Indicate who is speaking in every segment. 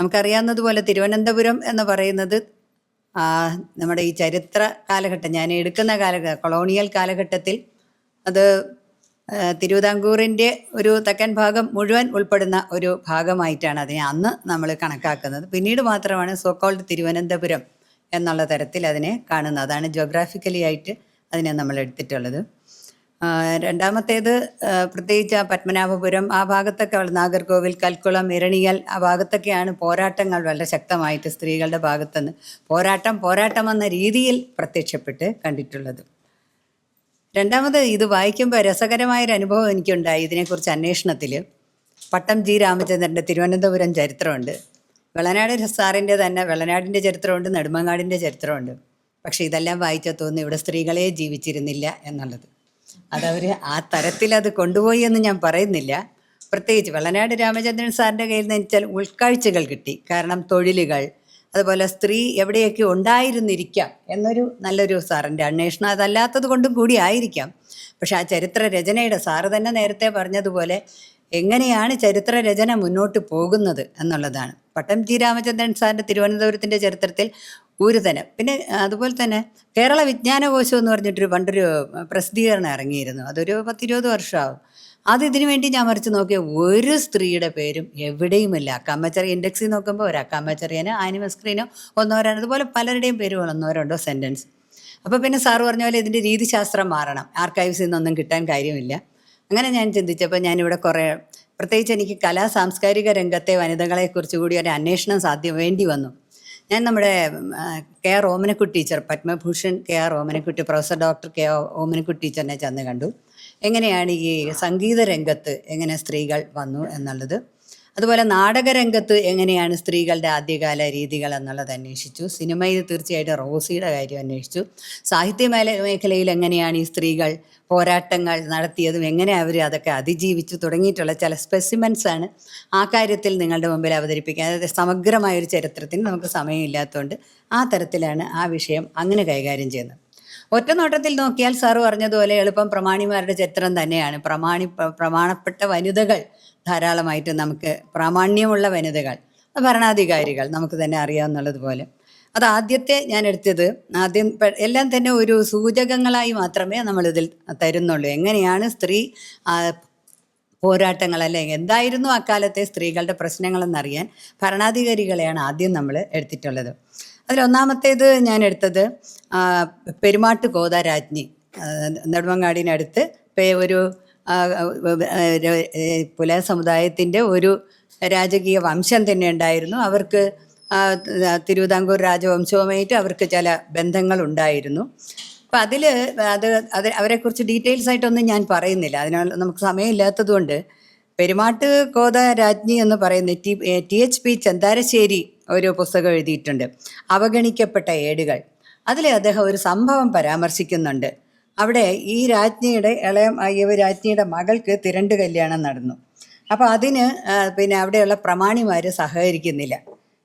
Speaker 1: നമുക്കറിയാവുന്നതുപോലെ തിരുവനന്തപുരം എന്ന് പറയുന്നത് നമ്മുടെ ഈ ചരിത്ര കാലഘട്ടം, ഞാൻ എടുക്കുന്ന കൊളോണിയൽ കാലഘട്ടത്തിൽ അത് തിരുവിതാംകൂറിൻ്റെ ഒരു തെക്കൻ ഭാഗം മുഴുവൻ ഉൾപ്പെടുന്ന ഒരു ഭാഗമായിട്ടാണ് അതിനെ അന്ന് നമ്മൾ കണക്കാക്കുന്നത്. പിന്നീട് മാത്രമാണ് സോക്കോൾഡ് തിരുവനന്തപുരം എന്നുള്ള തരത്തിൽ അതിനെ കാണുന്നത്. അതാണ് ജോഗ്രാഫിക്കലി ആയിട്ട് അതിനെ നമ്മൾ എടുത്തിട്ടുള്ളത്. രണ്ടാമത്തേത് പ്രത്യേകിച്ച് പത്മനാഭപുരം ആ ഭാഗത്തൊക്കെ നാഗർകോവിൽ, കൽക്കുളം, ഇരണിയൽ ആ ഭാഗത്തൊക്കെയാണ് പോരാട്ടങ്ങൾ വളരെ ശക്തമായിട്ട് സ്ത്രീകളുടെ ഭാഗത്തുനിന്ന് പോരാട്ടം എന്ന രീതിയിൽ പ്രത്യക്ഷപ്പെട്ട് കണ്ടിട്ടുള്ളത്. രണ്ടാമത് ഇത് വായിക്കുമ്പോൾ രസകരമായൊരു അനുഭവം എനിക്കുണ്ടായി. ഇതിനെക്കുറിച്ച് അന്വേഷണത്തിൽ പട്ടം ജി രാമചന്ദ്രൻ്റെ തിരുവനന്തപുരം ചരിത്രമുണ്ട്, വെള്ളനാട് സാറിൻ്റെ തന്നെ വെള്ളനാടിൻ്റെ ചരിത്രമുണ്ട്, നെടുമങ്ങാടിൻ്റെ ചരിത്രമുണ്ട്. പക്ഷേ ഇതെല്ലാം വായിച്ചാൽ തോന്നുന്നു ഇവിടെ സ്ത്രീകളെ ജീവിച്ചിരുന്നില്ല എന്നുള്ളത്. അതവർ ആ തരത്തിലത് കൊണ്ടുപോയി എന്ന് ഞാൻ പറയുന്നില്ല. പ്രത്യേകിച്ച് വെള്ളനാട് രാമചന്ദ്രൻ സാറിൻ്റെ കയ്യിൽ നിന്ന് വെച്ചാൽ ഉൾക്കാഴ്ചകൾ കിട്ടി. കാരണം തൊഴിലുകൾ, അതുപോലെ സ്ത്രീ എവിടെയൊക്കെ ഉണ്ടായിരുന്നിരിക്കാം എന്നൊരു നല്ലൊരു സാറിൻ്റെ അന്വേഷണം അതല്ലാത്തത് കൊണ്ടും കൂടി ആയിരിക്കാം. പക്ഷെ ആ ചരിത്ര രചനയുടെ സാറ് തന്നെ നേരത്തെ പറഞ്ഞതുപോലെ എങ്ങനെയാണ് ചരിത്ര രചന മുന്നോട്ട് പോകുന്നത് എന്നുള്ളതാണ്. പട്ടം ജി രാമചന്ദ്രൻ സാറിൻ്റെ തിരുവനന്തപുരത്തിൻ്റെ ചരിത്രത്തിൽ ഊരുതനം. പിന്നെ അതുപോലെ തന്നെ കേരള വിജ്ഞാനകോശം എന്ന് പറഞ്ഞിട്ടൊരു പണ്ടൊരു പ്രസിദ്ധീകരണം ഇറങ്ങിയിരുന്നു. അതൊരു 10-20 വർഷമാവും. ഇതിനു വേണ്ടി ഞാൻ മറിച്ച് നോക്കിയ ഒരു സ്ത്രീയുടെ പേരും എവിടെയുമില്ല. അക്കാമ്മച്ചെറിയ ഇൻഡെക്സിൽ നോക്കുമ്പോൾ ഒരു അക്കാമ്മച്ചെറിയനോ ആനിമസ്ക്രീനോ ഒന്നോ രണ്ടോ, അതുപോലെ പലരുടെയും പേരുകൾ ഒന്നോ രണ്ടോ സെൻറ്റൻസ്. അപ്പോൾ പിന്നെ സാറ് പറഞ്ഞ പോലെ ഇതിൻ്റെ രീതിശാസ്ത്രം മാറണം, ആർക്കൈവ്സിൽ നിന്നൊന്നും കിട്ടാൻ കാര്യമില്ല. അങ്ങനെ ഞാൻ ചിന്തിച്ചപ്പോൾ ഞാനിവിടെ കുറേ പ്രത്യേകിച്ച് എനിക്ക് സാംസ്കാരിക രംഗത്തെ വനിതകളെക്കുറിച്ച് കൂടി ഒരു അന്വേഷണം വേണ്ടി വന്നു. ഞാൻ നമ്മുടെ കെ.ആർ. ഓമനക്കുട്ടി ടീച്ചർ, പത്മഭൂഷൺ കെ.ആർ. ഓമനക്കുട്ടി, പ്രൊഫസർ ഡോക്ടർ കെ.ആർ. ഓമനക്കുട്ടി ടീച്ചറിനെ ചെന്ന് കണ്ടു. എങ്ങനെയാണ് ഈ സംഗീത രംഗത്ത് എങ്ങനെ സ്ത്രീകൾ വന്നു എന്നുള്ളത്, അതുപോലെ നാടകരംഗത്ത് എങ്ങനെയാണ് സ്ത്രീകളുടെ ആദ്യകാല രീതികൾ എന്നുള്ളത് അന്വേഷിച്ചു. സിനിമയിൽ തീർച്ചയായിട്ടും റോസിയുടെ കാര്യം അന്വേഷിച്ചു. സാഹിത്യ മേഖലയിൽ എങ്ങനെയാണ് ഈ സ്ത്രീകൾ പോരാട്ടങ്ങൾ നടത്തിയതും എങ്ങനെ അവർ അതൊക്കെ അതിജീവിച്ചു തുടങ്ങിയിട്ടുള്ള ചില സ്പെസിമെൻസാണ് ആ കാര്യത്തിൽ നിങ്ങളുടെ മുമ്പിൽ അവതരിപ്പിക്കാൻ. അതായത് സമഗ്രമായൊരു ചരിത്രത്തിന് നമുക്ക് സമയമില്ലാത്തതുകൊണ്ട് ആ തരത്തിലാണ് ആ വിഷയം അങ്ങനെ കൈകാര്യം ചെയ്യുന്നത്. ഒറ്റ നോട്ടത്തിൽ നോക്കിയാൽ സാറ് പറഞ്ഞതുപോലെ എളുപ്പം പ്രമാണിമാരുടെ ചരിത്രം തന്നെയാണ്. പ്രമാണപ്പെട്ട വനിതകൾ ധാരാളമായിട്ട് നമുക്ക് പ്രാമാണ്യമുള്ള വനിതകൾ, ഭരണാധികാരികൾ നമുക്ക് തന്നെ അറിയാവുന്നതുപോലെ. അത് ആദ്യത്തെ ഞാൻ എടുത്തത് എല്ലാം തന്നെ ഒരു സൂചകങ്ങളായി മാത്രമേ നമ്മളിതിൽ തരുന്നുള്ളൂ. എങ്ങനെയാണ് സ്ത്രീ പോരാട്ടങ്ങൾ അല്ലെങ്കിൽ എന്തായിരുന്നു അക്കാലത്തെ സ്ത്രീകളുടെ പ്രശ്നങ്ങളെന്നറിയാൻ ഭരണാധികാരികളെയാണ് ആദ്യം നമ്മൾ എടുത്തിട്ടുള്ളത്. അതിലൊന്നാമത്തേത് ഞാൻ എടുത്തത് പെരുമാട്ട് കോത രാജ്ഞി, നെടുമങ്ങാടിനടുത്ത് ഒരു പുലയ സമുദായത്തിൻ്റെ ഒരു രാജകീയ വംശം തന്നെ ഉണ്ടായിരുന്നു. അവർക്ക് തിരുവിതാംകൂർ രാജവംശവുമായിട്ട് അവർക്ക് ചില ബന്ധങ്ങളുണ്ടായിരുന്നു. അപ്പം അവരെക്കുറിച്ച് ഡീറ്റെയിൽസ് ആയിട്ടൊന്നും ഞാൻ പറയുന്നില്ല, അതിനുള്ള നമുക്ക് സമയമില്ലാത്തത് കൊണ്ട്. പെരുമാട്ട് കോത രാജ്ഞി എന്ന് പറയുന്ന THP ചെന്താരശ്ശേരി ഒരു പുസ്തകം എഴുതിയിട്ടുണ്ട്, അവഗണിക്കപ്പെട്ട ഏടുകൾ. അതിൽ അദ്ദേഹം ഒരു സംഭവം പരാമർശിക്കുന്നുണ്ട്. അവിടെ ഈ രാജ്ഞിയുടെ മകൾക്ക് തിരണ്ട് കല്യാണം നടന്നു. അപ്പോൾ അതിന് പിന്നെ അവിടെയുള്ള പ്രമാണിമാർ സഹകരിക്കുന്നില്ല.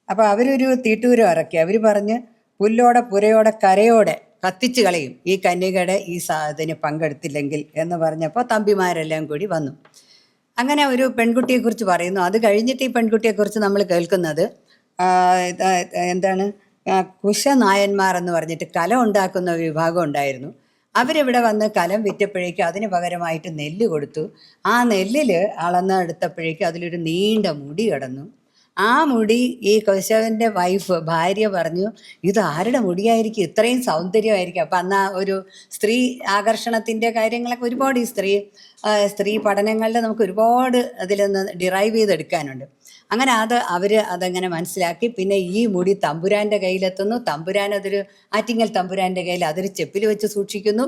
Speaker 1: അപ്പോൾ അവരൊരു തീട്ടൂരം ഇറക്കി. അവർ പറഞ്ഞ് പുല്ലോടെ പുരയോടെ കരയോടെ കത്തിച്ചു കളയും ഈ കന്യകയുടെ ഇതിന് പങ്കെടുത്തില്ലെങ്കിൽ എന്ന് പറഞ്ഞപ്പോൾ തമ്പിമാരെല്ലാം കൂടി വന്നു. അങ്ങനെ ഒരു പെൺകുട്ടിയെക്കുറിച്ച് പറയുന്നു. അത് കഴിഞ്ഞിട്ട് ഈ പെൺകുട്ടിയെക്കുറിച്ച് നമ്മൾ കേൾക്കുന്നത് എന്താണ്, കുശനായന്മാർ എന്ന് പറഞ്ഞിട്ട് കലം ഉണ്ടാക്കുന്ന ഒരു വിഭാഗം ഉണ്ടായിരുന്നു. അവരിവിടെ വന്ന് കലം വിറ്റപ്പോഴേക്കും അതിന് പകരമായിട്ട് നെല്ല് കൊടുത്തു. ആ നെല്ലിൽ അളന്നെടുത്തപ്പോഴേക്കും അതിലൊരു നീണ്ട മുടി കിടന്നു. ആ മുടി ഈ കുശവൻ്റെ ഭാര്യ പറഞ്ഞു, ഇത് ആരുടെ മുടിയായിരിക്കും, ഇത്രയും സൗന്ദര്യമായിരിക്കും. അപ്പം അന്ന് ഒരു സ്ത്രീ ആകർഷണത്തിൻ്റെ കാര്യങ്ങളൊക്കെ ഒരുപാട് ഈ സ്ത്രീ പഠനങ്ങളിൽ നമുക്ക് ഒരുപാട് അതിൽ നിന്ന് ഡിറൈവ് ചെയ്തെടുക്കാനുണ്ട്. അങ്ങനെ അതങ്ങനെ മനസ്സിലാക്കി. പിന്നെ ഈ മുടി തമ്പുരാൻ്റെ കയ്യിലെത്തുന്നു. തമ്പുരാൻ അതൊരു ആറ്റിങ്ങൽ തമ്പുരാൻ്റെ കയ്യിൽ അതൊരു ചെപ്പിൽ വെച്ച് സൂക്ഷിക്കുന്നു.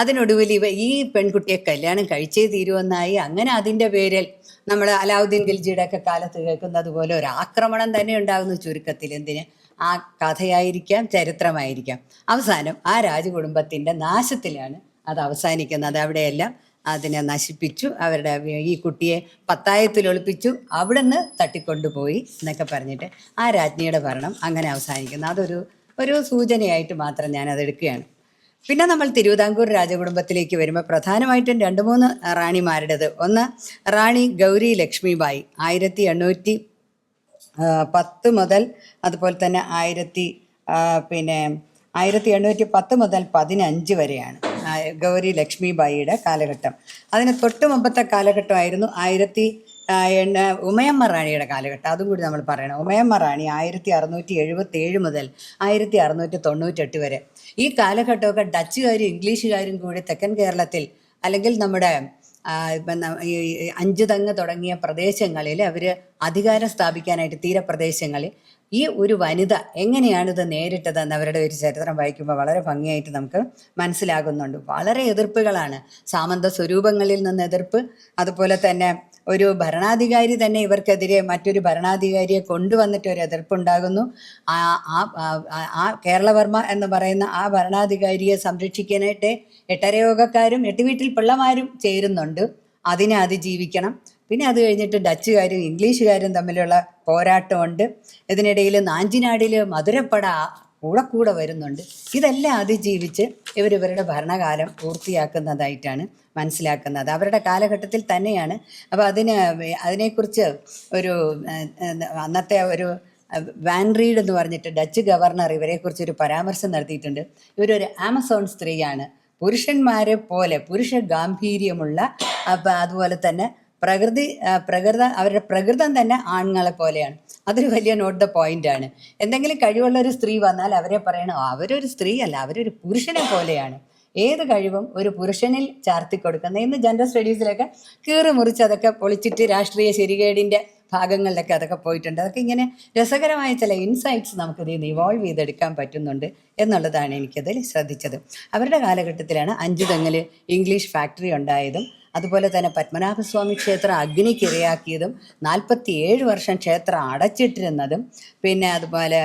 Speaker 1: അതിനൊടുവിൽ ഈ പെൺകുട്ടിയെ കല്യാണം കഴിച്ചേ തീരുമെന്നായി. അങ്ങനെ അതിൻ്റെ പേരിൽ നമ്മൾ അലാവുദ്ദീൻ ഖിൽജിയുടെ ഒക്കെ കാലത്ത് കേൾക്കുന്നത് പോലെ ഒരു ആക്രമണം തന്നെ ഉണ്ടാകുന്നു. ചുരുക്കത്തിൽ എന്തിന്, ആ കഥയായിരിക്കാം, ചരിത്രമായിരിക്കാം. അവസാനം ആ രാജകുടുംബത്തിൻ്റെ നാശത്തിലാണ് അത് അവസാനിക്കുന്നത്. അവിടെയെല്ലാം അതിനെ നശിപ്പിച്ചു, അവരുടെ ഈ കുട്ടിയെ പത്തായത്തിൽ ഒളിപ്പിച്ചു, അവിടെ നിന്ന് തട്ടിക്കൊണ്ടുപോയി എന്നൊക്കെ പറഞ്ഞിട്ട് ആ രാജ്ഞിയുടെ ഭരണം അങ്ങനെ അവസാനിക്കുന്നു. അതൊരു സൂചനയായിട്ട് മാത്രം ഞാനതെടുക്കുകയാണ്. പിന്നെ നമ്മൾ തിരുവിതാംകൂർ രാജകുടുംബത്തിലേക്ക് വരുമ്പോൾ പ്രധാനമായിട്ടും 2-3 റാണിമാരുടേത്. ഒന്ന് റാണി ഗൗരി ലക്ഷ്മിബായി, 10 മുതൽ അതുപോലെ തന്നെ പിന്നെ 1810 മുതൽ 15 വരെയാണ് ഗൗരി ലക്ഷ്മിബായിയുടെ കാലഘട്ടം. അതിന് തൊട്ട് മുമ്പത്തെ കാലഘട്ടമായിരുന്നു ഉമയമ്മ റാണിയുടെ കാലഘട്ടം. അതും കൂടി നമ്മൾ പറയണം. ഉമയമ്മ റാണി 1677 മുതൽ 1698 വരെ. ഈ കാലഘട്ടമൊക്കെ ഡച്ചുകാരും ഇംഗ്ലീഷുകാരും കൂടി തെക്കൻ കേരളത്തിൽ അല്ലെങ്കിൽ നമ്മുടെ ഈ അഞ്ചുതെങ്ങ് തുടങ്ങിയ പ്രദേശങ്ങളിൽ അവർ അധികാരം സ്ഥാപിക്കാനായിട്ട് തീരപ്രദേശങ്ങളിൽ ഈ ഒരു വനിത എങ്ങനെയാണിത് നേരിട്ടതെന്ന് അവരുടെ ഒരു ചരിത്രം വായിക്കുമ്പോൾ വളരെ ഭംഗിയായിട്ട് നമുക്ക് മനസ്സിലാകുന്നുണ്ട്. വളരെ എതിർപ്പുകളാണ്. സാമന്ത സ്വരൂപങ്ങളിൽ നിന്ന് എതിർപ്പ്, അതുപോലെ തന്നെ ഒരു ഭരണാധികാരി തന്നെ ഇവർക്കെതിരെ മറ്റൊരു ഭരണാധികാരിയെ കൊണ്ടുവന്നിട്ട് ഒരു എതിർപ്പുണ്ടാകുന്നു. ആ കേരളവർമ്മ എന്ന് പറയുന്ന ആ ഭരണാധികാരിയെ സംരക്ഷിക്കാനായിട്ട് എട്ടരയോഗക്കാരും 8 വീട്ടിൽ പിള്ളമാരും ചേരുന്നുണ്ട്. അതിനെ അതിജീവിക്കണം. പിന്നെ അത് കഴിഞ്ഞിട്ട് ഡച്ചുകാരും ഇംഗ്ലീഷുകാരും തമ്മിലുള്ള പോരാട്ടമുണ്ട്. ഇതിനിടയിൽ നാഞ്ചിനാടിൽ മധുരപ്പട കൂടെ വരുന്നുണ്ട്. ഇതെല്ലാം അതിജീവിച്ച് ഇവരുടെ ഭരണകാലം പൂർത്തിയാക്കുന്നതായിട്ടാണ് മനസ്സിലാക്കുന്നത്. അവരുടെ കാലഘട്ടത്തിൽ തന്നെയാണ്. അപ്പോൾ അതിനെക്കുറിച്ച് ഒരു അന്നത്തെ ഒരു വാൻ റീഡ് എന്ന് പറഞ്ഞിട്ട് ഡച്ച് ഗവർണർ ഇവരെക്കുറിച്ചൊരു പരാമർശം നടത്തിയിട്ടുണ്ട്. ഇവരൊരു ആമസോൺ സ്ത്രീയാണ്. പുരുഷന്മാരെ പോലെ പുരുഷ ഗാംഭീര്യമുള്ള, അതുപോലെ തന്നെ അവരുടെ പ്രകൃതം തന്നെ ആണുങ്ങളെ പോലെയാണ്. അതൊരു വലിയ നോട്ട് ദ പോയിന്റാണ്. എന്തെങ്കിലും കഴിവുള്ള ഒരു സ്ത്രീ വന്നാൽ അവരെ പറയണം അവരൊരു സ്ത്രീയല്ല, അവരൊരു പുരുഷനെ പോലെയാണ്. ഏത് കഴിവും ഒരു പുരുഷനിൽ ചാർത്തി കൊടുക്കുന്നത്. ഇന്ന് ജെൻഡർ സ്റ്റഡീസിലൊക്കെ കീറി മുറിച്ച് അതൊക്കെ പൊളിച്ചിട്ട് രാഷ്ട്രീയ ശരികേടിൻ്റെ ഭാഗങ്ങളിലൊക്കെ അതൊക്കെ പോയിട്ടുണ്ട്. അതൊക്കെ ഇങ്ങനെ രസകരമായ ചില ഇൻസൈറ്റ്സ് നമുക്കിതിൽ നിന്ന് ഇവോൾവ് ചെയ്തെടുക്കാൻ പറ്റുന്നുണ്ട് എന്നുള്ളതാണ് എനിക്കതിൽ ശ്രദ്ധിച്ചത്. അവരുടെ കാലഘട്ടത്തിലാണ് അഞ്ചുതെങ്ങിൽ ഇംഗ്ലീഷ് ഫാക്ടറി ഉണ്ടായതും അതുപോലെ തന്നെ പത്മനാഭസ്വാമി ക്ഷേത്രം അഗ്നിക്കിരയാക്കിയതും 47 വർഷം ക്ഷേത്രം അടച്ചിട്ടിരുന്നതും പിന്നെ അതുപോലെ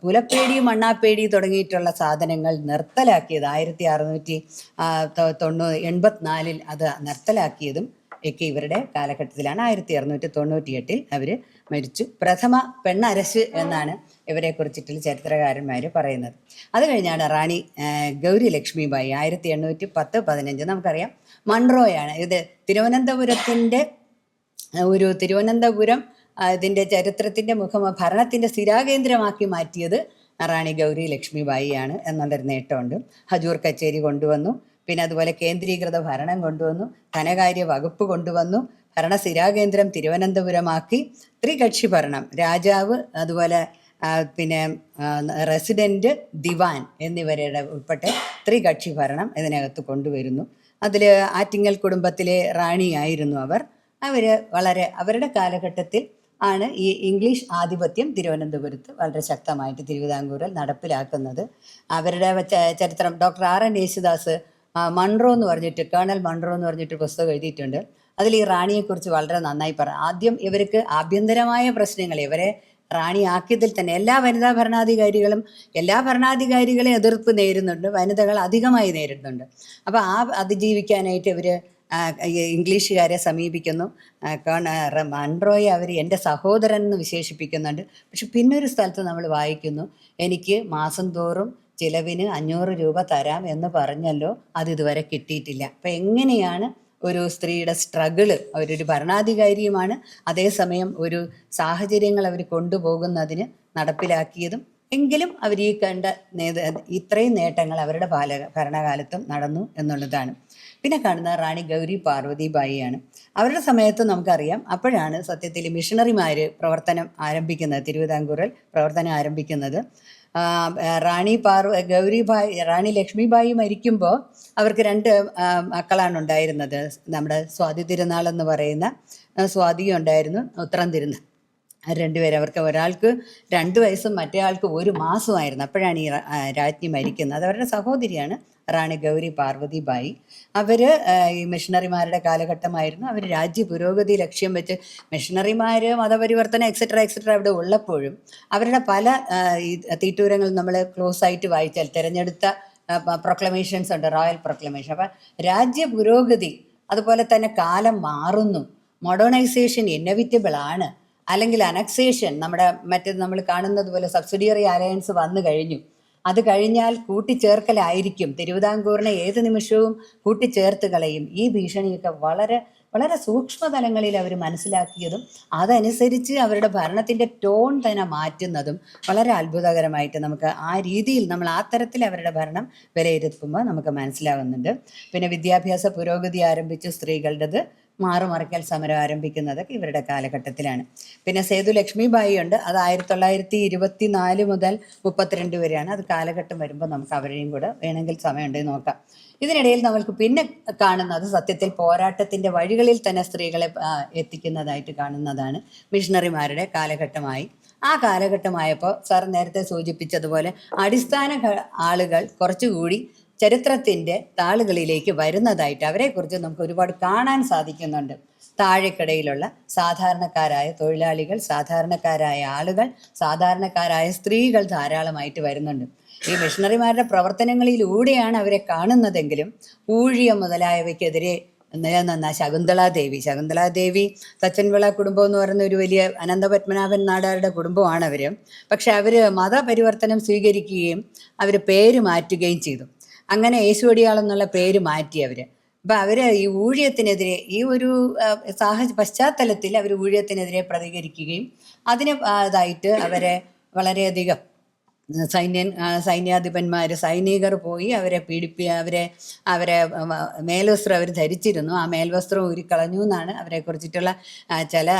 Speaker 1: പുലപ്പേടി മണ്ണാപ്പേടി തുടങ്ങിയിട്ടുള്ള സാധനങ്ങൾ നിർത്തലാക്കിയത് 1684 അത് നിർത്തലാക്കിയതും ഒക്കെ ഇവരുടെ കാലഘട്ടത്തിലാണ്. 1698 അവർ മരിച്ചു. പ്രഥമ പെണ്ണരശ് എന്നാണ് ഇവരെ കുറിച്ചിട്ടുള്ള ചരിത്രകാരന്മാർ പറയുന്നത്. അത് കഴിഞ്ഞാണ് റാണി ഗൗരി ലക്ഷ്മിബായി 1810-15. നമുക്കറിയാം മൺറോയാണ് ഇത്. തിരുവനന്തപുരം ഇതിൻ്റെ ചരിത്രത്തിൻ്റെ ഭരണത്തിൻ്റെ സ്ഥിരാകേന്ദ്രമാക്കി മാറ്റിയത് റാണി ഗൗരി ലക്ഷ്മിബായിയാണ് എന്നുള്ളൊരു നേട്ടമുണ്ട്. ഹജൂർ കച്ചേരി കൊണ്ടുവന്നു. പിന്നെ അതുപോലെ കേന്ദ്രീകൃത ഭരണം കൊണ്ടുവന്നു. ധനകാര്യ വകുപ്പ് കൊണ്ടുവന്നു. ഭരണ സ്ഥിരാകേന്ദ്രം തിരുവനന്തപുരമാക്കി. ത്രികക്ഷി ഭരണം, രാജാവ് അതുപോലെ പിന്നെ റെസിഡൻറ്റ്, ദിവാൻ എന്നിവരുടെ ഉൾപ്പെട്ട് ത്രികക്ഷി ഭരണം ഇതിനകത്ത് കൊണ്ടുവരുന്നു. അതിൽ ആറ്റിങ്ങൽ കുടുംബത്തിലെ റാണിയായിരുന്നു അവർ. അവരുടെ കാലഘട്ടത്തിൽ ആണ് ഈ ഇംഗ്ലീഷ് ആധിപത്യം തിരുവനന്തപുരത്ത് വളരെ ശക്തമായിട്ട് തിരുവിതാംകൂറിൽ നടപ്പിലാക്കുന്നത്. അവരുടെ ചരിത്രം ഡോക്ടർ RN യേശുദാസ് മൺറോ എന്ന് പറഞ്ഞിട്ട് കേണൽ മൺറോ എന്ന് പറഞ്ഞിട്ട് പുസ്തകം എഴുതിയിട്ടുണ്ട്. അതിൽ ഈ റാണിയെക്കുറിച്ച് വളരെ നന്നായി പറയും. ആദ്യം ഇവർക്ക് ആഭ്യന്തരമായ പ്രശ്നങ്ങൾ, ഇവരെ റാണിയാക്കിയതിൽ തന്നെ എല്ലാ ഭരണാധികാരികളെ എതിർപ്പ് നേരിടുന്നുണ്ട്. വനിതകൾ അധികമായി നേരിടുന്നുണ്ട്. അപ്പോൾ അതിജീവിക്കാനായിട്ട് ഇവർ ഇംഗ്ലീഷുകാരെ സമീപിക്കുന്നു. മൺറോയെ അവർ എൻ്റെ സഹോദരൻ എന്ന് വിശേഷിപ്പിക്കുന്നുണ്ട്. പക്ഷെ പിന്നൊരു സ്ഥലത്ത് നമ്മൾ വായിക്കുന്നു, എനിക്ക് മാസം തോറും ചിലവിന് 500 രൂപ തരാം എന്ന് പറഞ്ഞല്ലോ, അതിതുവരെ കിട്ടിയിട്ടില്ല. അപ്പം എങ്ങനെയാണ് ഒരു സ്ത്രീയുടെ സ്ട്രഗിള്? അവരൊരു ഭരണാധികാരിയുമാണ്, അതേസമയം ഒരു സാഹചര്യങ്ങൾ അവർ കൊണ്ടുപോകുന്നതിന് നടപ്പിലാക്കിയതും. എങ്കിലും അവർ ഈ കണ്ട ഇത്രയും നേട്ടങ്ങൾ അവരുടെ ഭരണകാലത്തും നടന്നു എന്നുള്ളതാണ്. പിന്നെ കാണുന്ന റാണി ഗൗരി പാർവതിബായിയാണ്. അവരുടെ സമയത്ത് നമുക്കറിയാം, അപ്പോഴാണ് സത്യത്തിൽ മിഷണറിമാർ തിരുവിതാംകൂറിൽ പ്രവർത്തനം ആരംഭിക്കുന്നത്. റാണി ലക്ഷ്മിബായി മരിക്കുമ്പോൾ അവർക്ക് 2 മക്കളാണ് ഉണ്ടായിരുന്നത്. നമ്മുടെ സ്വാതി തിരുനാൾ എന്ന് പറയുന്ന സ്വാതിയും ഉണ്ടായിരുന്നു, ഉത്രം തിരുനാൾ. 2 പേര്. അവർക്ക് ഒരാൾക്ക് 2 വയസ്സും മറ്റേ ആൾക്ക് 1 മാസമായിരുന്നു. അപ്പോഴാണ് ഈ രാജ്ഞി മരിക്കുന്നത്. അത് അവരുടെ സഹോദരിയാണ് റാണി ഗൗരി പാർവതിബായി. അവർ ഈ മിഷണറിമാരുടെ കാലഘട്ടമായിരുന്നു. അവർ രാജ്യ പുരോഗതി ലക്ഷ്യം വെച്ച് മിഷണറിമാർ മതപരിവർത്തനം എക്സെട്ര അവിടെ ഉള്ളപ്പോഴും അവരുടെ പല തീറ്റൂരങ്ങൾ നമ്മൾ ക്ലോസ് ആയിട്ട് വായിച്ചാൽ തിരഞ്ഞെടുത്ത പ്രൊക്ലമേഷൻസ് ഉണ്ട്, റോയൽ പ്രൊക്ലമേഷൻ. അപ്പം രാജ്യ പുരോഗതി, അതുപോലെ തന്നെ കാലം മാറുന്നു, മോഡേണൈസേഷൻ ഇന്നവിറ്റബിൾ ആണ്, അല്ലെങ്കിൽ അനക്സേഷൻ നമ്മൾ കാണുന്നത് പോലെ സബ്സിഡിയറി അലയൻസ് വന്നു കഴിഞ്ഞു. അത് കഴിഞ്ഞാൽ കൂട്ടിച്ചേർക്കലായിരിക്കും. തിരുവിതാംകൂറിനെ ഏത് നിമിഷവും കൂട്ടിച്ചേർത്ത് കളയും. ഈ ഭീഷണിയൊക്കെ വളരെ വളരെ സൂക്ഷ്മതലങ്ങളിൽ അവർ മനസ്സിലാക്കിയതും അതനുസരിച്ച് അവരുടെ ഭരണത്തിൻ്റെ ടോൺ തന്നെ മാറ്റുന്നതും വളരെ അത്ഭുതകരമായിട്ട് നമുക്ക് ആ രീതിയിൽ നമ്മൾ ആ തരത്തിൽ അവരുടെ ഭരണം വിലയിരുത്തുമ്പോൾ നമുക്ക് മനസ്സിലാകുന്നുണ്ട്. പിന്നെ വിദ്യാഭ്യാസ പുരോഗതി ആരംഭിച്ചു സ്ത്രീകളുടേത്, മാറുമറയ്ക്കൽ സമരം ആരംഭിക്കുന്നതൊക്കെ ഇവരുടെ കാലഘട്ടത്തിലാണ്. പിന്നെ സേതു ലക്ഷ്മിബായി ഉണ്ട്, അത് 1924 മുതൽ 32 വരെയാണ്. അത് കാലഘട്ടം വരുമ്പോൾ നമുക്ക് അവരെയും കൂടെ വേണമെങ്കിൽ സമയമുണ്ടെങ്കിൽ നോക്കാം. ഇതിനിടയിൽ നമ്മൾക്ക് പിന്നെ കാണുന്നത് സത്യത്തിൽ പോരാട്ടത്തിൻ്റെ വഴികളിൽ തന്നെ സ്ത്രീകളെ എത്തിക്കുന്നതായിട്ട് കാണുന്നതാണ് മിഷണറിമാരുടെ കാലഘട്ടമായി. ആ കാലഘട്ടമായപ്പോൾ സാർ നേരത്തെ സൂചിപ്പിച്ചതുപോലെ അടിസ്ഥാന ആളുകൾ കുറച്ചുകൂടി ചരിത്രത്തിൻ്റെ താളുകളിലേക്ക് വരുന്നതായിട്ട് അവരെക്കുറിച്ച് നമുക്ക് ഒരുപാട് കാണാൻ സാധിക്കുന്നുണ്ട്. താഴെക്കിടയിലുള്ള സാധാരണക്കാരായ തൊഴിലാളികൾ, സാധാരണക്കാരായ ആളുകൾ, സാധാരണക്കാരായ സ്ത്രീകൾ ധാരാളമായിട്ട് വരുന്നുണ്ട്. ഈ മിഷണറിമാരുടെ പ്രവർത്തനങ്ങളിലൂടെയാണ് അവരെ കാണുന്നതെങ്കിലും ഊഴിയം മുതലായവയ്ക്കെതിരെ നിലനിന്ന ശകുന്തളാദേവി തച്ചൻവിള കുടുംബം എന്ന് പറയുന്ന ഒരു വലിയ അനന്തപത്മനാഭൻ നാടാരുടെ കുടുംബമാണ് അവർ. പക്ഷെ അവർ മതപരിവർത്തനം സ്വീകരിക്കുകയും അവർ പേര് മാറ്റുകയും ചെയ്തു. അങ്ങനെ യേശുവടിയാളെന്നുള്ള പേര് മാറ്റി അവർ. അപ്പം അവർ ഈ ഊഴിയത്തിനെതിരെ ഈ ഒരു പശ്ചാത്തലത്തിൽ അവർ ഊഴിയത്തിനെതിരെ പ്രതികരിക്കുകയും അതിന് അതായിട്ട് അവരെ വളരെയധികം സൈനികർ പോയി അവരെ അവരെ മേൽവസ്ത്രം അവർ ധരിച്ചിരുന്നു. ആ മേൽവസ്ത്രം ഊരിക്കളഞ്ഞു എന്നാണ് അവരെക്കുറിച്ചിട്ടുള്ള ചില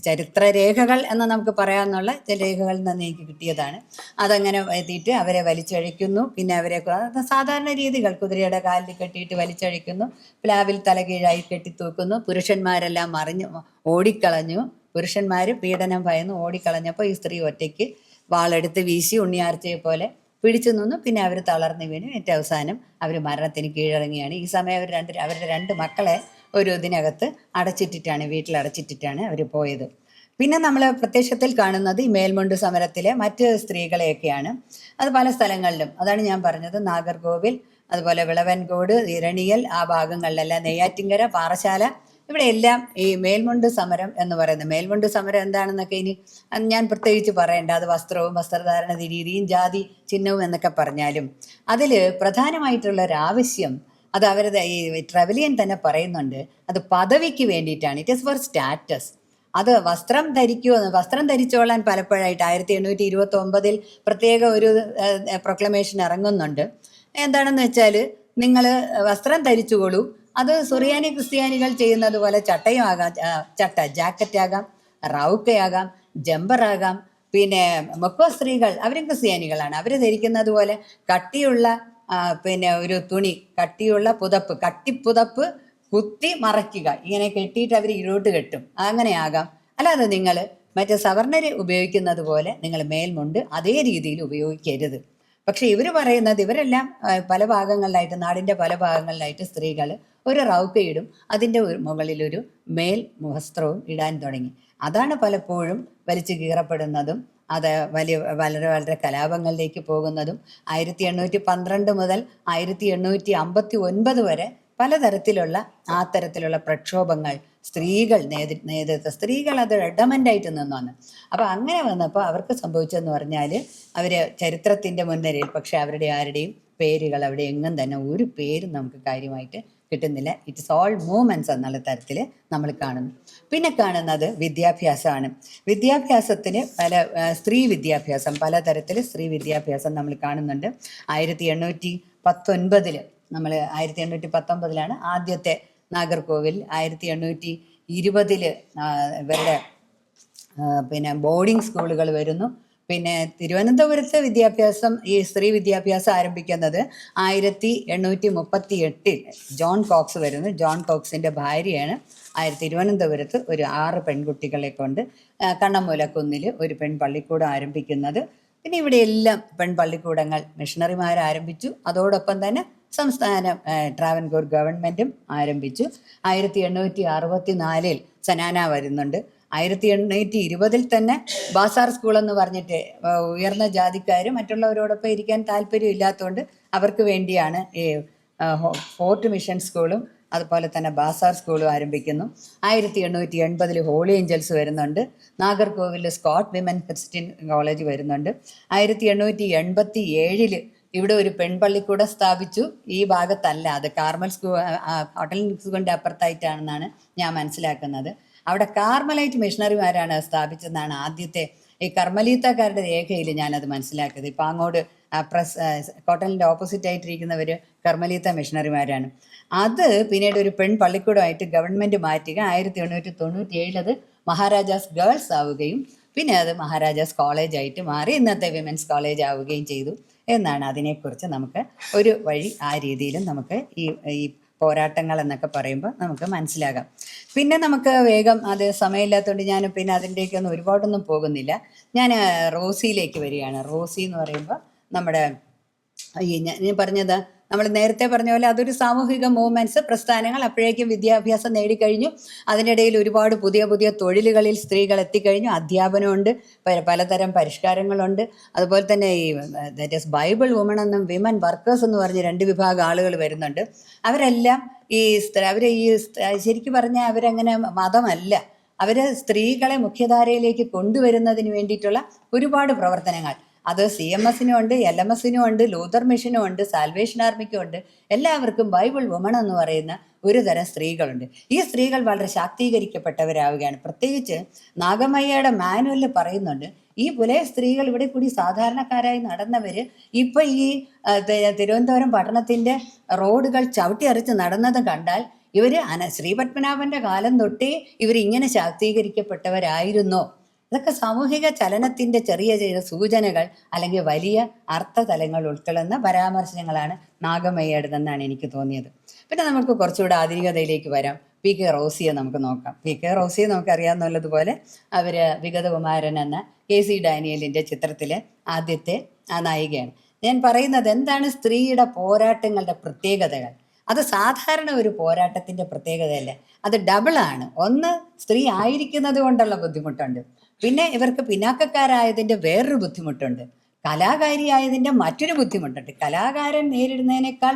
Speaker 1: ചരിത്രരേഖകൾ എന്ന് നമുക്ക് പറയാമെന്നുള്ള ചില രേഖകളിൽ നിന്ന് എനിക്ക് കിട്ടിയതാണ്. അതങ്ങനെ എത്തിയിട്ട് അവരെ വലിച്ചഴിക്കുന്നു. പിന്നെ അവരെ സാധാരണ രീതികൾ കുതിരയുടെ കാലിൽ കെട്ടിയിട്ട് വലിച്ചഴിക്കുന്നു, പ്ലാവിൽ തലകീഴായി കെട്ടിത്തൂക്കുന്നു. പുരുഷന്മാരെല്ലാം ഓടിക്കളഞ്ഞു. പുരുഷന്മാർ പീഡനം ഭയന്ന് ഓടിക്കളഞ്ഞപ്പോൾ ഈ സ്ത്രീ ഒറ്റയ്ക്ക് വാളെടുത്ത് വീശി ഉണ്ണിയാർച്ചയെ പോലെ പിടിച്ചു നിന്നു. പിന്നെ അവർ തളർന്നു വീണു. ഏറ്റവും അവസാനം അവർ മരണത്തിന് കീഴടങ്ങിയാണ്. ഈ സമയം അവരുടെ രണ്ട് മക്കളെ ഒരു ഇതിനകത്ത് വീട്ടിലടച്ചിട്ടിട്ടാണ് അവർ പോയത്. പിന്നെ നമ്മൾ പ്രത്യക്ഷത്തിൽ കാണുന്നത് ഈ മേൽമുണ്ട് സമരത്തിലെ മറ്റ് സ്ത്രീകളെയൊക്കെയാണ്. അത് പല സ്ഥലങ്ങളിലും, അതാണ് ഞാൻ പറഞ്ഞത്, നാഗർകോവിൽ, അതുപോലെ വിളവൻകോട്, ഇരണിയൽ, ആ ഭാഗങ്ങളിലെല്ലാം, നെയ്യാറ്റിൻകര, പാറശാല, ഇവിടെയെല്ലാം ഈ മേൽമുണ്ട് സമരം എന്ന് പറയുന്നത്. മേൽമുണ്ട് സമരം എന്താണെന്നൊക്കെ ഇനി ഞാൻ പ്രത്യേകിച്ച് പറയേണ്ട. അത് വസ്ത്രവും വസ്ത്രധാരണ രീതിയും ജാതി ചിഹ്നവും എന്നൊക്കെ പറഞ്ഞാലും അതിൽ പ്രധാനമായിട്ടുള്ളൊരാവശ്യം, അത് അവരുടെ ഈ ട്രവലിയൻ തന്നെ പറയുന്നുണ്ട്, അത് പദവിക്ക് വേണ്ടിയിട്ടാണ്. It is for status. അത് വസ്ത്രം ധരിച്ചോളാൻ പലപ്പോഴായിട്ട് 1829 പ്രത്യേക ഒരു പ്രൊക്ലമേഷൻ ഇറങ്ങുന്നുണ്ട്. എന്താണെന്ന് വെച്ചാൽ നിങ്ങൾ വസ്ത്രം ധരിച്ചുകൊള്ളൂ, അത് സുറിയാനി ക്രിസ്ത്യാനികൾ ചെയ്യുന്നത് പോലെ ചട്ടയുമാകാം, ജാക്കറ്റാകാം, റൗക്കയാകാം, ജമ്പറാകാം. പിന്നെ മൊക്കോ സ്ത്രീകൾ അവരും ക്രിസ്ത്യാനികളാണ്, അവർ ധരിക്കുന്നത് പോലെ കട്ടിയുള്ള പിന്നെ ഒരു തുണി, കട്ടിയുള്ള കട്ടിപ്പുതപ്പ് കുത്തി മറയ്ക്കുക, ഇങ്ങനെ കെട്ടിയിട്ട് അവർ ഇഴോട്ട് കെട്ടും, അങ്ങനെയാകാം. അല്ലാതെ നിങ്ങൾ മറ്റേ സവർണർ ഉപയോഗിക്കുന്നത് പോലെ നിങ്ങൾ മേൽമുണ്ട് അതേ രീതിയിൽ ഉപയോഗിക്കരുത്. പക്ഷെ ഇവർ പറയുന്നത്, ഇവരെല്ലാം പല ഭാഗങ്ങളിലായിട്ട്, നാടിൻ്റെ പല ഭാഗങ്ങളിലായിട്ട് സ്ത്രീകൾ ഒരു റൗക്കയിടും, അതിൻ്റെ മുകളിലൊരു മേൽ വസ്ത്രവും ഇടാൻ തുടങ്ങി. അതാണ് പലപ്പോഴും വലിച്ചു കീറപ്പെടുന്നതും അത് വളരെ വളരെ കലാപങ്ങളിലേക്ക് പോകുന്നതും. 1812 മുതൽ 1859 വരെ പലതരത്തിലുള്ള തരത്തിലുള്ള പ്രക്ഷോഭങ്ങൾ സ്ത്രീകൾ അത് അഡമൻ്റായിട്ട് നിന്നാണ്. അപ്പോൾ അങ്ങനെ വന്നപ്പോൾ അവർക്ക് സംഭവിച്ചതെന്ന് പറഞ്ഞാൽ, അവർ ചരിത്രത്തിൻ്റെ മുൻനിരയിൽ, പക്ഷെ അവരുടെ ആരുടെയും പേരുകൾ അവിടെ എങ്ങും തന്നെ ഒരു പേരും നമുക്ക് കാര്യമായിട്ട് കിട്ടുന്നില്ല. ഇറ്റ്സ് ഓൾ മൂവ്മെൻറ്റ്സ് എന്നുള്ള തരത്തിൽ നമ്മൾ കാണുന്നു. പിന്നെ കാണുന്നത് വിദ്യാഭ്യാസമാണ്. വിദ്യാഭ്യാസത്തിന് സ്ത്രീ വിദ്യാഭ്യാസം, പലതരത്തിൽ സ്ത്രീ വിദ്യാഭ്യാസം നമ്മൾ കാണുന്നുണ്ട്. 1819 നമ്മൾ 1819 ആദ്യത്തെ നാഗർകോവിൽ. 1820 ഇവരുടെ പിന്നെ ബോർഡിംഗ് സ്കൂളുകൾ വരുന്നു. പിന്നെ തിരുവനന്തപുരത്ത് ഈ സ്ത്രീ വിദ്യാഭ്യാസം ആരംഭിക്കുന്നത് 1838 ജോൺ കോക്സ് വരുന്നു. ജോൺ കോക്സിൻ്റെ ഭാര്യയാണ് തിരുവനന്തപുരത്ത് ഒരു 6 പെൺകുട്ടികളെ കൊണ്ട് കണ്ണമൂലക്കുന്നിൽ ഒരു പെൺപള്ളിക്കൂടം ആരംഭിക്കുന്നത്. പിന്നെ ഇവിടെയെല്ലാം പെൺപള്ളിക്കൂടങ്ങൾ മിഷണറിമാർ ആരംഭിച്ചു. അതോടൊപ്പം തന്നെ സംസ്ഥാന ട്രാവൻകൂർ ഗവൺമെൻറ്റും ആരംഭിച്ചു. 1864 സനാന വരുന്നുണ്ട്. 1820 തന്നെ ബാസാർ സ്കൂളെന്ന് പറഞ്ഞിട്ട് ഉയർന്ന ജാതിക്കാർ മറ്റുള്ളവരോടൊപ്പം ഇരിക്കാൻ താല്പര്യമില്ലാത്തതുകൊണ്ട് അവർക്ക് വേണ്ടിയാണ് ഈ ഫോർട്ട് മിഷൻ സ്കൂളും അതുപോലെ തന്നെ ബാസാർ സ്കൂളും ആരംഭിക്കുന്നു. 1880 ഹോളി ഏഞ്ചൽസ് വരുന്നുണ്ട്. Nagercoil Scott women Christian college വരുന്നുണ്ട്. 1887 ഇവിടെ ഒരു പെൺപള്ളിക്കൂടം സ്ഥാപിച്ചു. ഈ ഭാഗത്തല്ല, അത് കാർമൽ ഹോട്ടൽ സ്കൂളിൻ്റെ അപ്പുറത്തായിട്ടാണെന്നാണ് ഞാൻ മനസ്സിലാക്കുന്നത്. അവിടെ കാർമലൈറ്റ് മിഷണറിമാരാണ് സ്ഥാപിച്ചതെന്നാണ് ആദ്യത്തെ ഈ കർമ്മലീത്തക്കാരുടെ രേഖയിൽ ഞാനത് മനസ്സിലാക്കിയത്. ഇപ്പം അങ്ങോട്ട് കോട്ടലിൻ്റെ ഓപ്പോസിറ്റ് ആയിട്ടിരിക്കുന്നവർ കർമ്മലീത്ത മിഷണറിമാരാണ്. അത് പിന്നീട് ഒരു പള്ളിക്കൂടമായിട്ട് ഗവൺമെൻറ് മാറ്റുക. 1897 അത് മഹാരാജാസ് ഗേൾസ് ആവുകയും പിന്നെ അത് മഹാരാജാസ് കോളേജായിട്ട് മാറി ഇന്നത്തെ വിമൻസ് കോളേജ് ആവുകയും ചെയ്തു എന്നാണ്. അതിനെക്കുറിച്ച് നമുക്ക് ഒരു വഴി ആ രീതിയിലും നമുക്ക് ഈ പോരാട്ടങ്ങൾ എന്നൊക്കെ പറയുമ്പോൾ നമുക്ക് മനസ്സിലാകാം. പിന്നെ നമുക്ക് വേഗം, അത് സമയമില്ലാത്തതുകൊണ്ട് ഞാൻ പിന്നെ അതിൻ്റെയൊക്കെയൊന്നും ഒരുപാടൊന്നും പോകുന്നില്ല. ഞാൻ റോസിയിലേക്ക് വരികയാണ്. റോസി എന്ന് പറയുമ്പോൾ നമ്മുടെ ഞാൻ പറഞ്ഞത്, നമ്മൾ നേരത്തെ പറഞ്ഞ പോലെ അതൊരു സാമൂഹിക മൂവ്മെൻറ്റ്സ്, പ്രസ്ഥാനങ്ങൾ. അപ്പോഴേക്കും വിദ്യാഭ്യാസം നേടിക്കഴിഞ്ഞു. അതിനിടയിൽ ഒരുപാട് പുതിയ പുതിയ തൊഴിലുകളിൽ സ്ത്രീകൾ എത്തിക്കഴിഞ്ഞു. അധ്യാപനമുണ്ട്, പലതരം പരിഷ്കാരങ്ങളുണ്ട്. അതുപോലെ തന്നെ ഈ ദാറ്റ് ഈസ് ബൈബിൾ വുമൺ എന്നും വിമൻ വർക്കേഴ്സ് എന്ന് പറഞ്ഞ് 2 വിഭാഗം ആളുകൾ വരുന്നുണ്ട്. അവരെല്ലാം അവർ ശരിക്കും പറഞ്ഞാൽ അവരങ്ങനെ മതമല്ല, അവർ സ്ത്രീകളെ മുഖ്യധാരയിലേക്ക് കൊണ്ടുവരുന്നതിന് വേണ്ടിയിട്ടുള്ള ഒരുപാട് പ്രവർത്തനങ്ങൾ. അത് CMSനും ഉണ്ട്, LMSനും ഉണ്ട്, ലൂതർ മിഷനും ഉണ്ട്, സാൽവേഷൻ ആർമിക്കും ഉണ്ട്. എല്ലാവർക്കും ബൈബിൾ വുമൺ എന്ന് പറയുന്ന ഒരു തരം സ്ത്രീകളുണ്ട്. ഈ സ്ത്രീകൾ വളരെ ശാക്തീകരിക്കപ്പെട്ടവരാവുകയാണ്. പ്രത്യേകിച്ച് നാഗമയ്യയുടെ മാനുവലിൽ പറയുന്നുണ്ട്, ഈ പുലയ സ്ത്രീകൾ ഇവിടെ കൂടി സാധാരണക്കാരായി നടന്നവർ ഇപ്പം ഈ തിരുവനന്തപുരം പട്ടണത്തിൻ്റെ റോഡുകൾ ചവിട്ടിയറിച്ച് നടന്നത് കണ്ടാൽ ഇവർ ശ്രീപത്മനാഭൻ്റെ കാലം തൊട്ടേ ഇവരിങ്ങനെ ശാക്തീകരിക്കപ്പെട്ടവരായിരുന്നോ? ഇതൊക്കെ സാമൂഹിക ചലനത്തിൻ്റെ ചെറിയ ചെറിയ സൂചനകൾ അല്ലെങ്കിൽ വലിയ അർത്ഥതലങ്ങൾ ഉൾക്കൊള്ളുന്ന പരാമർശനങ്ങളാണ് നാഗമയ്യയുടേതെന്നാണ് എനിക്ക് തോന്നിയത്. പിന്നെ നമുക്ക് കുറച്ചുകൂടെ ആധുനികതയിലേക്ക് വരാം. PK റോസിയെ നമുക്ക് നോക്കാം. PK റോസിയെ നമുക്കറിയാവുന്നതുപോലെ അവർ വിഗതകുമാരൻ എന്ന KC ഡാനിയലിൻ്റെ ചിത്രത്തിലെ ആദ്യത്തെ നായികയാണ്. ഞാൻ പറയുന്നത് എന്താണ് സ്ത്രീയുടെ പോരാട്ടങ്ങളുടെ പ്രത്യേകതകൾ. അത് സാധാരണ ഒരു പോരാട്ടത്തിൻ്റെ പ്രത്യേകതയല്ല, അത് ഡബിളാണ്. ഒന്ന്, സ്ത്രീ ആയിരിക്കുന്നത് കൊണ്ടുള്ള ബുദ്ധിമുട്ടുണ്ട്. പിന്നെ ഇവർക്ക് പിന്നാക്കക്കാരായതിൻ്റെ വേറൊരു ബുദ്ധിമുട്ടുണ്ട്. കലാകാരിയായതിൻ്റെ മറ്റൊരു ബുദ്ധിമുട്ടുണ്ട്. കലാകാരൻ നേരിടുന്നതിനേക്കാൾ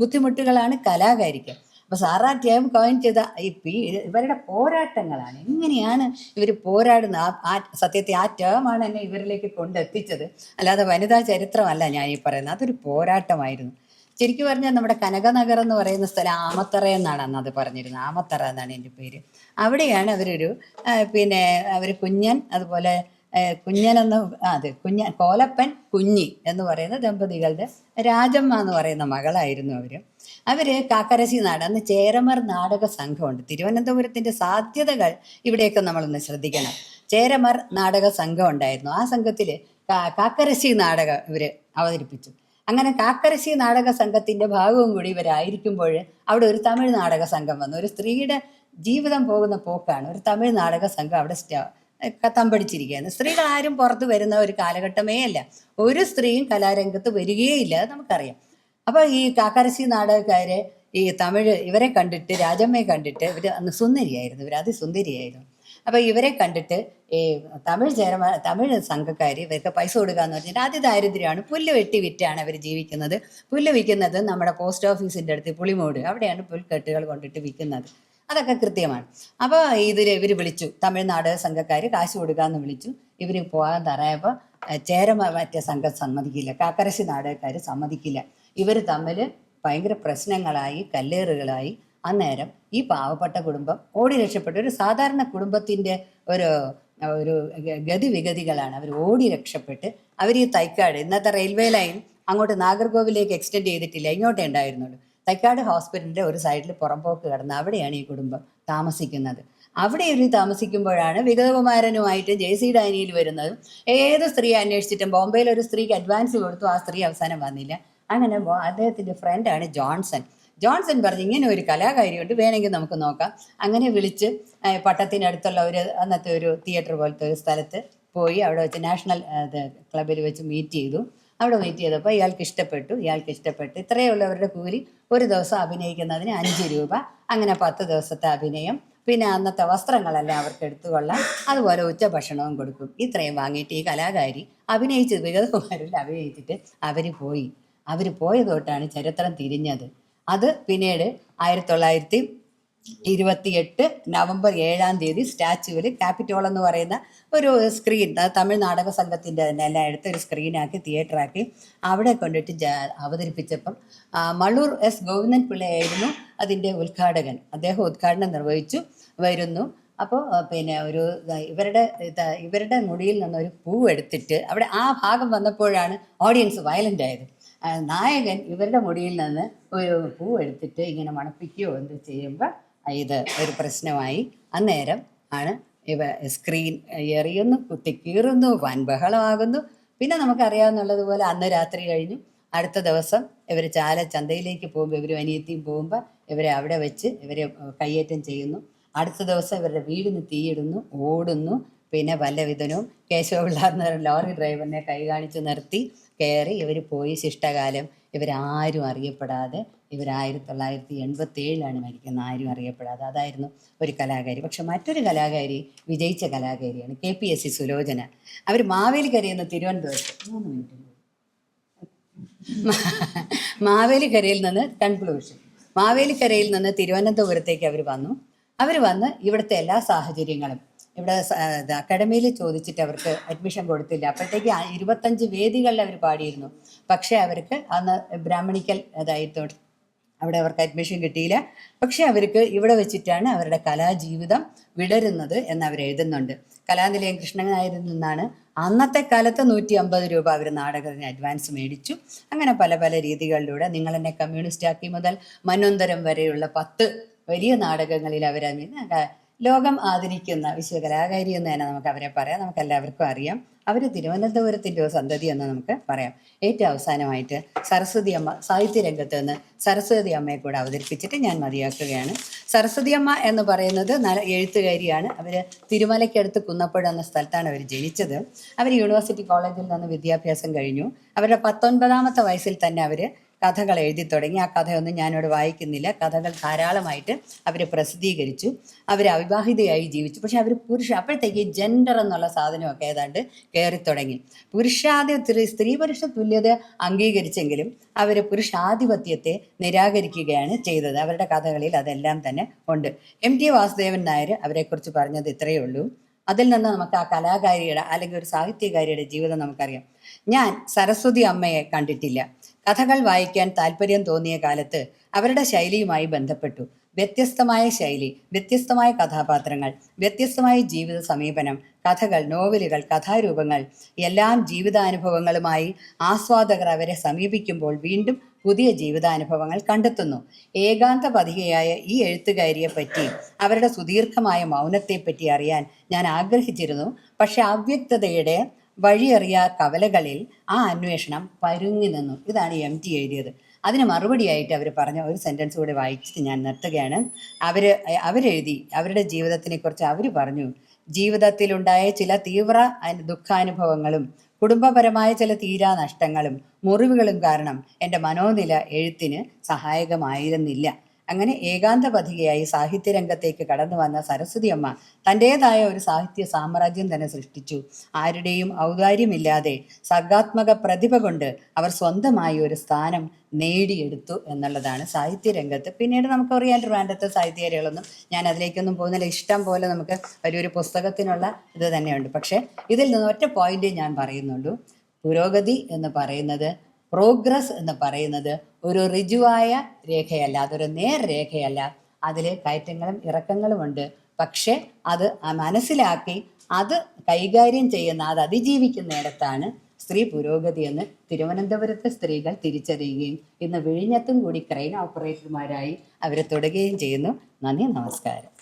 Speaker 1: ബുദ്ധിമുട്ടുകളാണ് കലാകാരിക്ക്. അപ്പോൾ സാറാ ടേം കോയിൻ ചെയ്ത ഇവരുടെ പോരാട്ടങ്ങളാണ്. എങ്ങനെയാണ് ഇവർ പോരാടുന്നത്, സത്യത്തെ ആ ടേമാണ് എന്നെ ഇവരിലേക്ക് കൊണ്ടെത്തിച്ചത്. അല്ലാതെ വനിതാ ചരിത്രമല്ല ഞാൻ ഈ പറയുന്നത്. അതൊരു പോരാട്ടമായിരുന്നു. ശരിക്കും പറഞ്ഞാൽ നമ്മുടെ കനകനഗർ എന്ന് പറയുന്ന സ്ഥലം ആമത്തറ എന്നാണ് അന്ന് അത് പറഞ്ഞിരുന്നത്. ആമത്തറ എന്നാണ് എൻ്റെ പേര്. അവിടെയാണ് അവരൊരു അവർ കുഞ്ഞൻ, അതുപോലെ കുഞ്ഞനെന്ന് കോലപ്പൻ കുഞ്ഞി എന്ന് പറയുന്ന ദമ്പതികളുടെ രാജമ്മ എന്ന് പറയുന്ന മകളായിരുന്നു അവർ കാക്കരശ്ശി നാട്. അന്ന് ചേരമർ നാടക സംഘമുണ്ട്. തിരുവനന്തപുരത്തിൻ്റെ സാധ്യതകൾ ഇവിടെയൊക്കെ നമ്മളൊന്ന് ശ്രദ്ധിക്കണം. ചേരമർ നാടക സംഘം ഉണ്ടായിരുന്നു. ആ സംഘത്തിൽ കാക്കരശ്ശി നാടകം ഇവർ അവതരിപ്പിച്ചു. അങ്ങനെ കാക്കരശ്ശി നാടക സംഘത്തിൻ്റെ ഭാഗവും കൂടി ഇവരായിരിക്കുമ്പോൾ അവിടെ ഒരു തമിഴ് നാടക സംഘം വന്നു. ഒരു സ്ത്രീയുടെ ജീവിതം പോകുന്ന പോക്കാണ്. ഒരു തമിഴ് നാടക സംഘം അവിടെ തമ്പടിച്ചിരിക്കുകയാണ്. സ്ത്രീകൾ ആരും പുറത്ത് വരുന്ന ഒരു കാലഘട്ടമേ അല്ല. ഒരു സ്ത്രീയും കലാരംഗത്ത് വരികയില്ല, നമുക്കറിയാം. അപ്പോൾ ഈ കാക്കരശ്ശി നാടകക്കാരെ ഈ തമിഴ് ഇവരെ കണ്ടിട്ട്, രാജമ്മയെ കണ്ടിട്ട്, ഇവർ അന്ന് സുന്ദരിയായിരുന്നു, ഇവർ അതിസുന്ദരിയായിരുന്നു. അപ്പോൾ ഇവരെ കണ്ടിട്ട് ഈ തമിഴ് സംഘക്കാർ ഇവർക്ക് പൈസ കൊടുക്കാമെന്ന് പറഞ്ഞിട്ട് അതിദാരിദ്ര്യമാണ്. പുല്ല് വെട്ടി വിറ്റാണ് അവർ ജീവിക്കുന്നത്. പുല്ല് വിൽക്കുന്നത് നമ്മുടെ പോസ്റ്റ് ഓഫീസിൻ്റെ അടുത്ത് പുളിമൂട്, അവിടെയാണ് പുൽക്കെട്ടുകൾ കൊണ്ടിട്ട് വിൽക്കുന്നത്. അതൊക്കെ കൃത്യമാണ്. അപ്പോൾ ഇവർ വിളിച്ചു, തമിഴ്നാട് സംഘക്കാർ കാശ് കൊടുക്കാമെന്ന് വിളിച്ചു. ഇവർ പോകാൻ തറയപ്പോൾ മറ്റേ സംഘം സമ്മതിക്കില്ല, കാക്കരശ്ശി നാടകക്കാർ സമ്മതിക്കില്ല. ഇവർ തമ്മിൽ ഭയങ്കര പ്രശ്നങ്ങളായി, കല്ലേറുകളായി. അന്നേരം ഈ പാവപ്പെട്ട കുടുംബം ഓടി രക്ഷപ്പെട്ടു. ഒരു സാധാരണ കുടുംബത്തിൻ്റെ ഒരു ഗതിവിഗതികളാണ്. അവർ ഓടി രക്ഷപ്പെട്ട് അവർ ഈ തൈക്കാട്, ഇന്നത്തെ റെയിൽവേ ലൈൻ അങ്ങോട്ട് നാഗർകോവിലേക്ക് എക്സ്റ്റെൻഡ് ചെയ്തിട്ടില്ല, ഇങ്ങോട്ടേ ഉണ്ടായിരുന്നുള്ളൂ. തൈക്കാട് ഹോസ്പിറ്റലിൻ്റെ ഒരു സൈഡിൽ പുറമ്പോക്ക് കിടന്ന് അവിടെയാണ് ഈ കുടുംബം താമസിക്കുന്നത്. അവിടെ ഇവർ താമസിക്കുമ്പോഴാണ് വിഗതകുമാരനുമായിട്ട് JC ഡാനിയിൽ വരുന്നതും. ഏത് സ്ത്രീയെ അന്വേഷിച്ചിട്ടും ബോംബെയിൽ ഒരു സ്ത്രീക്ക് അഡ്വാൻസ് കൊടുത്തു, ആ സ്ത്രീ അവസാനം വന്നില്ല. അങ്ങനെ അദ്ദേഹത്തിൻ്റെ ഫ്രണ്ടാണ് ജോൺസൺ പറഞ്ഞു, ഇങ്ങനെ ഒരു കലാകാരിയുണ്ട്, വേണമെങ്കിൽ നമുക്ക് നോക്കാം. അങ്ങനെ വിളിച്ച് പട്ടത്തിനടുത്തുള്ള അന്നത്തെ ഒരു തിയേറ്റർ പോലത്തെ ഒരു സ്ഥലത്ത് പോയി അവിടെ വെച്ച് നാഷണൽ ക്ലബിൽ വെച്ച് മീറ്റ് ചെയ്തു. അവിടെ മീറ്റ് ചെയ്തപ്പോൾ ഇയാൾക്ക് ഇഷ്ടപ്പെട്ടു. ഇത്രയേ ഉള്ളവരുടെ കൂലി, ഒരു ദിവസം അഭിനയിക്കുന്നതിന് 5 രൂപ. അങ്ങനെ 10 ദിവസത്തെ അഭിനയം, പിന്നെ അന്നത്തെ വസ്ത്രങ്ങളെല്ലാം അവർക്ക് എടുത്തുകൊള്ളാം, അതുപോലെ ഉച്ചഭക്ഷണവും കൊടുക്കും. ഇത്രയും വാങ്ങിയിട്ട് ഈ കലാകാരി വിഗതകുമാരിൽ അഭിനയിച്ചിട്ട് അവർ പോയതോട്ടാണ് ചരിത്രം തിരിഞ്ഞത്. അത് പിന്നീട് 1900 28 നവംബർ 7-ാം തീയതി സ്റ്റാച്യുവിൽ ക്യാപിറ്റോൾ എന്ന് പറയുന്ന ഒരു സ്ക്രീൻ, തമിഴ് നാടക സംഘത്തിൻ്റെ തന്നെ എല്ലാം എടുത്ത് ഒരു സ്ക്രീനാക്കി തിയേറ്ററാക്കി അവിടെ കൊണ്ടിട്ട് അവതരിപ്പിച്ചപ്പം മള്ളൂർ എസ് ഗോവിന്ദൻ പിള്ളയായിരുന്നു അതിൻ്റെ ഉദ്ഘാടകൻ. അദ്ദേഹം ഉദ്ഘാടനം നിർവഹിച്ചു വരുന്നു. അപ്പോൾ പിന്നെ ഇവരുടെ മുടിയിൽ നിന്നൊരു പൂ എടുത്തിട്ട് അവിടെ ആ ഭാഗം വന്നപ്പോഴാണ് ഓഡിയൻസ് വയലൻ്റ് ആയത്. നായകൻ ഇവരുടെ മുടിയിൽ നിന്ന് ഒരു പൂ എടുത്തിട്ട് ഇങ്ങനെ മണപ്പിക്കുകയോ എന്ത് ചെയ്യുമ്പോൾ ഇത് ഒരു പ്രശ്നമായി. അന്നേരം ആണ് സ്ക്രീൻ എറിയുന്നു, കുത്തി കീറുന്നു, വൻ ബഹളമാകുന്നു. പിന്നെ നമുക്കറിയാവുന്നുള്ളതുപോലെ അന്ന് രാത്രി കഴിഞ്ഞു. അടുത്ത ദിവസം ഇവർ ചന്തയിലേക്ക് പോകുമ്പോൾ ഇവരും അനിയത്തിയും പോകുമ്പോൾ ഇവരെ അവിടെ വെച്ച് ഇവരെ കയ്യേറ്റം ചെയ്യുന്നു. അടുത്ത ദിവസം ഇവരുടെ വീടിന് തീയിടുന്നു, ഓടുന്നു. പിന്നെ വല്ലവിധനവും കേശവപിള്ള ലോറി ഡ്രൈവറിനെ കൈ കാണിച്ച് നിർത്തി കയറി ഇവർ പോയി. ശിഷ്ടകാലം ഇവരാരും അറിയപ്പെടാതെ 1987 മരിക്കുന്നത്, ആരും അറിയപ്പെടാതെ. അതായിരുന്നു ഒരു കലാകാരി. പക്ഷെ മറ്റൊരു കലാകാരി, വിജയിച്ച കലാകാരിയാണ് KPSC സുലോചന. അവർ മാവേലിക്കരയിൽ നിന്ന് തിരുവനന്തപുരത്ത് 3 മിനിറ്റ് മാവേലിക്കരയിൽ നിന്ന് കൺക്ലൂഷൻ, മാവേലിക്കരയിൽ നിന്ന് തിരുവനന്തപുരത്തേക്ക് അവർ വന്ന് ഇവിടുത്തെ എല്ലാ സാഹചര്യങ്ങളും ഇവിടെ അക്കാഡമിയിൽ ചോദിച്ചിട്ട് അവർക്ക് അഡ്മിഷൻ കൊടുത്തില്ല. അപ്പോഴത്തേക്ക് 25 വേദികളിൽ അവർ പാടിയിരുന്നു. പക്ഷേ അവർക്ക് അന്ന് ബ്രാഹ്മണിക്കൽ അതായിട്ട് അവിടെ അവർക്ക് അഡ്മിഷൻ കിട്ടിയില്ല. പക്ഷേ അവർക്ക് ഇവിടെ വെച്ചിട്ടാണ് അവരുടെ കലാജീവിതം വിടരുന്നത് എന്ന് അവർ എഴുതുന്നുണ്ട്. കലാനിലയം കൃഷ്ണൻ നായരിൽ നിന്നാണ് അന്നത്തെ കാലത്ത് 150 രൂപ അവർ നാടകത്തിന് അഡ്വാൻസ് മേടിച്ചു. അങ്ങനെ പല പല രീതികളിലൂടെ നിങ്ങൾ എന്നെ കമ്മ്യൂണിസ്റ്റ് ആക്കി മുതൽ മന്വന്തരം വരെയുള്ള 10 വലിയ നാടകങ്ങളിൽ ലോകം ആദരിക്കുന്ന വിശ്വകലാകാരി എന്ന് തന്നെ നമുക്ക് അവരെ പറയാം. നമുക്ക് എല്ലാവർക്കും അറിയാം. അവർ തിരുവനന്തപുരത്തിൻ്റെ ഒരു സന്തതി എന്ന് നമുക്ക് പറയാം. ഏറ്റവും അവസാനമായിട്ട് സരസ്വതി അമ്മ സാഹിത്യരംഗത്ത് നിന്ന് സരസ്വതി അമ്മയെ കൂടെ അവതരിപ്പിച്ചിട്ട് ഞാൻ മതിയാക്കുകയാണ്. സരസ്വതി അമ്മ എന്ന് പറയുന്നത് എഴുത്തുകാരിയാണ്. അവർ തിരുമലയ്ക്കടുത്ത് കുന്നപ്പുഴ എന്ന സ്ഥലത്താണ് അവർ ജനിച്ചത്. അവർ യൂണിവേഴ്സിറ്റി കോളേജിൽ നിന്ന് വിദ്യാഭ്യാസം കഴിഞ്ഞു. അവരുടെ 19ാമത്തെ വയസ്സിൽ തന്നെ അവർ കഥകൾ എഴുതി തുടങ്ങി. ആ കഥയൊന്നും ഞാനിവിടെ വായിക്കുന്നില്ല. കഥകൾ ധാരാളമായിട്ട് അവർ പ്രസിദ്ധീകരിച്ചു. അവർ അവിവാഹിതയായി ജീവിച്ചു. പക്ഷെ അവർ അപ്പോഴത്തേക്ക് ജെൻഡർ എന്നുള്ള സാധനമൊക്കെ ഏതാണ്ട് കയറിത്തുടങ്ങി. സ്ത്രീ പുരുഷ തുല്യത അംഗീകരിച്ചെങ്കിലും അവർ പുരുഷാധിപത്യത്തെ നിരാകരിക്കുകയാണ് ചെയ്തത്. അവരുടെ കഥകളിൽ അതെല്ലാം തന്നെ ഉണ്ട്. MT വാസുദേവൻ നായർ അവരെക്കുറിച്ച് പറഞ്ഞത് ഇത്രയേ ഉള്ളൂ. അതിൽ നിന്ന് നമുക്ക് ആ കലാകാരിയുടെ അല്ലെങ്കിൽ ഒരു സാഹിത്യകാരിയുടെ ജീവിതം നമുക്കറിയാം. ഞാൻ സരസ്വതി അമ്മയെ കണ്ടിട്ടില്ല. കഥകൾ വായിക്കാൻ താല്പര്യം തോന്നിയ കാലത്ത് അവരുടെ ശൈലിയുമായി ബന്ധപ്പെട്ടു. വ്യത്യസ്തമായ ശൈലി, വ്യത്യസ്തമായ കഥാപാത്രങ്ങൾ, വ്യത്യസ്തമായ ജീവിത സമീപനം, കഥകൾ, നോവലുകൾ, കഥാരൂപങ്ങൾ എല്ലാം ജീവിതാനുഭവങ്ങളുമായി ആസ്വാദകർ അവരെ സമീപിക്കുമ്പോൾ വീണ്ടും പുതിയ ജീവിതാനുഭവങ്ങൾ കണ്ടെത്തുന്നു. ഏകാന്ത പതികയായ ഈ എഴുത്തുകാരിയെ പറ്റി, അവരുടെ സുദീർഘമായ മൗനത്തെപ്പറ്റി അറിയാൻ ഞാൻ ആഗ്രഹിച്ചിരുന്നു. പക്ഷെ അവ്യക്തതയുടെ വഴിയറിയ കവലകളിൽ ആ അന്വേഷണം പരുങ്ങി നിന്നു. ഇതാണ് MT എഴുതിയത്. അതിന് മറുപടിയായിട്ട് അവർ പറഞ്ഞ ഒരു സെൻറ്റൻസ് കൂടി വായിച്ചിട്ട് ഞാൻ നിർത്തുകയാണ്. അവരെഴുതി അവരുടെ ജീവിതത്തിനെക്കുറിച്ച് അവർ പറഞ്ഞു, ജീവിതത്തിലുണ്ടായ ചില തീവ്ര ദുഃഖാനുഭവങ്ങളും കുടുംബപരമായ ചില തീരാ നഷ്ടങ്ങളും മുറിവുകളും കാരണം എൻ്റെ മനോനില എഴുത്തിന് സഹായകമായിരുന്നില്ല. അങ്ങനെ ഏകാന്ത പതികയായി സാഹിത്യരംഗത്തേക്ക് കടന്നു വന്ന സരസ്വതി അമ്മ തൻ്റേതായ ഒരു സാഹിത്യ സാമ്രാജ്യം തന്നെ സൃഷ്ടിച്ചു. ആരുടെയും ഔദാര്യമില്ലാതെ സർഗാത്മക പ്രതിഭ കൊണ്ട് അവർ സ്വന്തമായി ഒരു സ്ഥാനം നേടിയെടുത്തു എന്നുള്ളതാണ് സാഹിത്യരംഗത്ത്. പിന്നീട് നമുക്കറിയാൻ ട്രിവാൻഡ്രത്തെ സാഹിത്യകാരികളൊന്നും ഞാൻ അതിലേക്കൊന്നും പോകുന്നില്ല. ഇഷ്ടം പോലെ നമുക്ക് വലിയൊരു പുസ്തകത്തിനുള്ള ഇത് തന്നെയുണ്ട്. പക്ഷേ ഇതിൽ നിന്ന് ഒറ്റ പോയിന്റ് ഞാൻ പറയുന്നുള്ളൂ. പുരോഗതി എന്ന് പറയുന്നത്, പ്രോഗ്രസ് എന്ന് പറയുന്നത് ഒരു ഋജുവായ രേഖയല്ല, അതൊരു നേർരേഖയല്ല. അതിൽ കയറ്റങ്ങളും ഇറക്കങ്ങളുമുണ്ട്. പക്ഷെ അത് മനസ്സിലാക്കി അത് കൈകാര്യം ചെയ്യുന്ന, അത് അതിജീവിക്കുന്നിടത്താണ് സ്ത്രീ പുരോഗതി എന്ന് തിരുവനന്തപുരത്തെ സ്ത്രീകൾ തിരിച്ചറിയുകയും ഇന്ന് വിഴിഞ്ഞത്തും കൂടി ക്രെയിൻ ഓപ്പറേറ്റർമാരായി അവരെ തുടരുകയും ചെയ്യുന്നു. നന്ദി, നമസ്കാരം.